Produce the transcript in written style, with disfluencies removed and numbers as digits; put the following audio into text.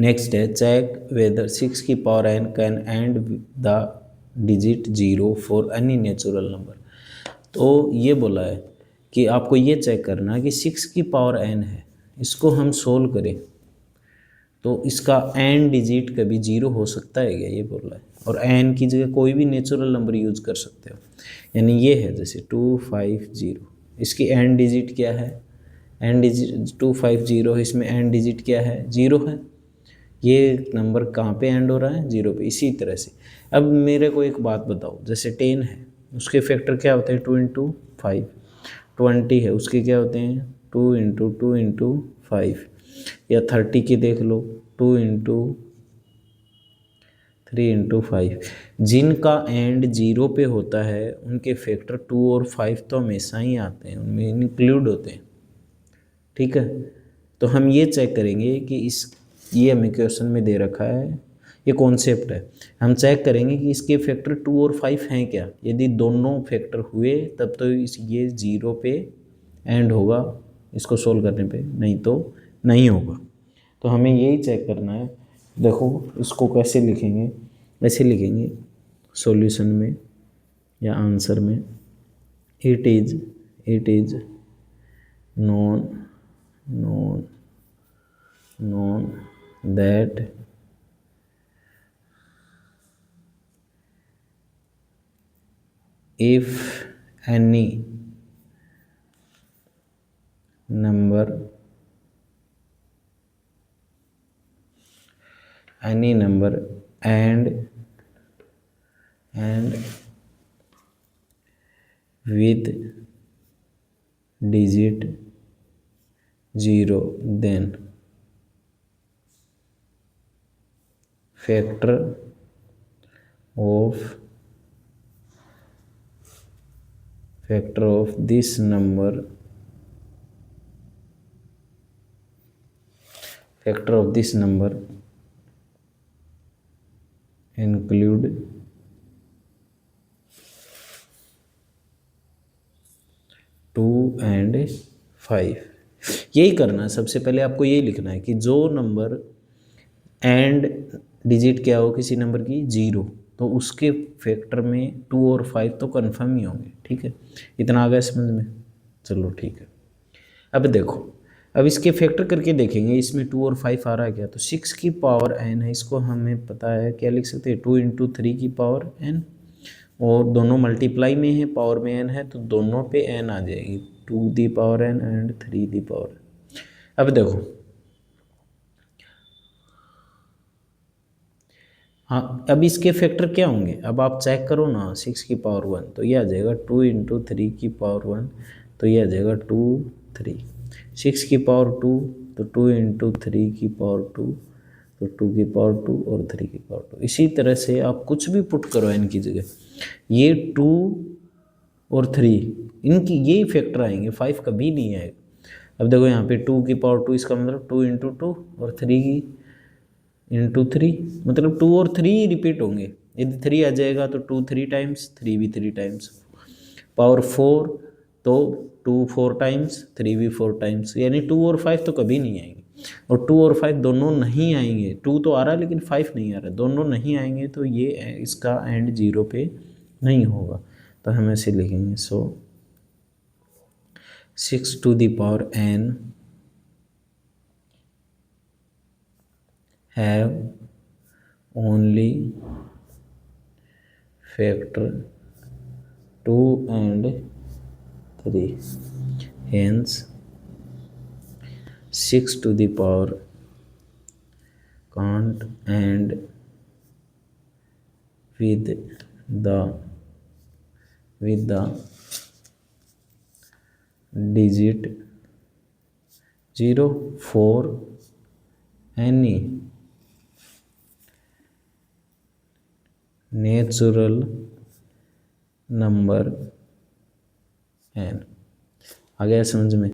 Next है check whether 6 की power n can and the digit 0 for any natural number. तो ये बोला है कि आपको ये चेक करना है कि 6 की पावर n है, इसको हम सोल्व करें तो इसका n डिजिट कभी 0 हो सकता है क्या, ये बोल रहा है। और n की जगह कोई भी नेचुरल नंबर यूज कर सकते हो, यानी ये है जैसे 250, इसकी n डिजिट क्या है, n डिजिट 250, इसमें n डिजिट क्या है, 0 है। ये नंबर कहाँ पे एंड हो रहा है, 0 पे। इसी तरह से अब मेरे को एक बात बताओ, जैसे 10 है उसके फैक्टर क्या होते हैं, 2 इंटू 5। 20 है उसके क्या होते हैं, 2 इंटू 2 इंटू 5। या 30 की देख लो, 2 इंटू 3 इंटू 5। जिनका एंड 0 पे होता है उनके फैक्टर 2 और 5 तो हमेशा ही आते हैं, उनमें इंक्लूड होते हैं, ठीक है। तो हम ये चेक करेंगे कि ये हमें क्वेश्चन में दे रखा है, ये कॉन्सेप्ट है, हम चेक करेंगे कि इसके फैक्टर 2 और 5 हैं क्या। यदि दोनों फैक्टर हुए तब तो ये 0 पे एंड होगा इसको सोल्व करने पे, नहीं तो नहीं होगा। तो हमें यही चेक करना है। देखो इसको कैसे लिखेंगे, ऐसे लिखेंगे सॉल्यूशन में या आंसर में, it is known that if any number and with digit 0 then factor of this number include 2 and 5। यही करना है, सबसे पहले आपको यही लिखना है कि जो नंबर एंड डिजिट क्या हो किसी नंबर की, 0, तो उसके फैक्टर में 2 और 5 तो कन्फर्म ही होंगे, ठीक है। इतना आ गया समझ में, चलो ठीक है। अब देखो, अब इसके फैक्टर करके देखेंगे इसमें 2 और 5 आ रहा है क्या, तो 6 की पावर n है, इसको हमें पता है क्या लिख सकते हैं, 2 इंटू 3 की पावर n, और दोनों मल्टीप्लाई में है, पावर में n है, तो दोनों पे n आ जाएगी, 2 the power n and 3 the power. अब देखो, हाँ अब इसके फैक्टर क्या होंगे, अब आप चेक करो ना, 6 की पावर 1 तो ये आ जाएगा 2 इंटू 3 की पावर 1, तो ये आ जाएगा 2 3। 6 की पावर 2 तो 2 इंटू 3 की पावर 2, तो 2 की पावर 2 और 3 की पावर 2। इसी तरह से आप कुछ भी पुट करो n की जगह, ये 2 और 3 इनकी यही फैक्टर आएंगे, 5 कभी नहीं आएगा। अब देखो यहाँ पे 2 की पावर 2, इसका मतलब 2 इंटू 2 और 3 की इंटू 3, मतलब 2 और 3 रिपीट होंगे। यदि 3 आ जाएगा तो 2 3 टाइम्स, 3 भी 3 टाइम्स। पावर 4 तो 2 4 टाइम्स, 3 भी 4 टाइम्स, यानी 2 और 5 तो कभी नहीं आएंगे। और 2 और 5 दोनों नहीं आएंगे, 2 तो आ रहा है लेकिन 5 नहीं आ रहा, दोनों नहीं आएंगे, तो ये इसका एंड 0 पे नहीं होगा। तो हम ऐसे लिखेंगे, so 6 to the power n have only factor 2 and 3, hence 6 to the power can't end with the digit 0 for any natural number n। आ गया समझ में।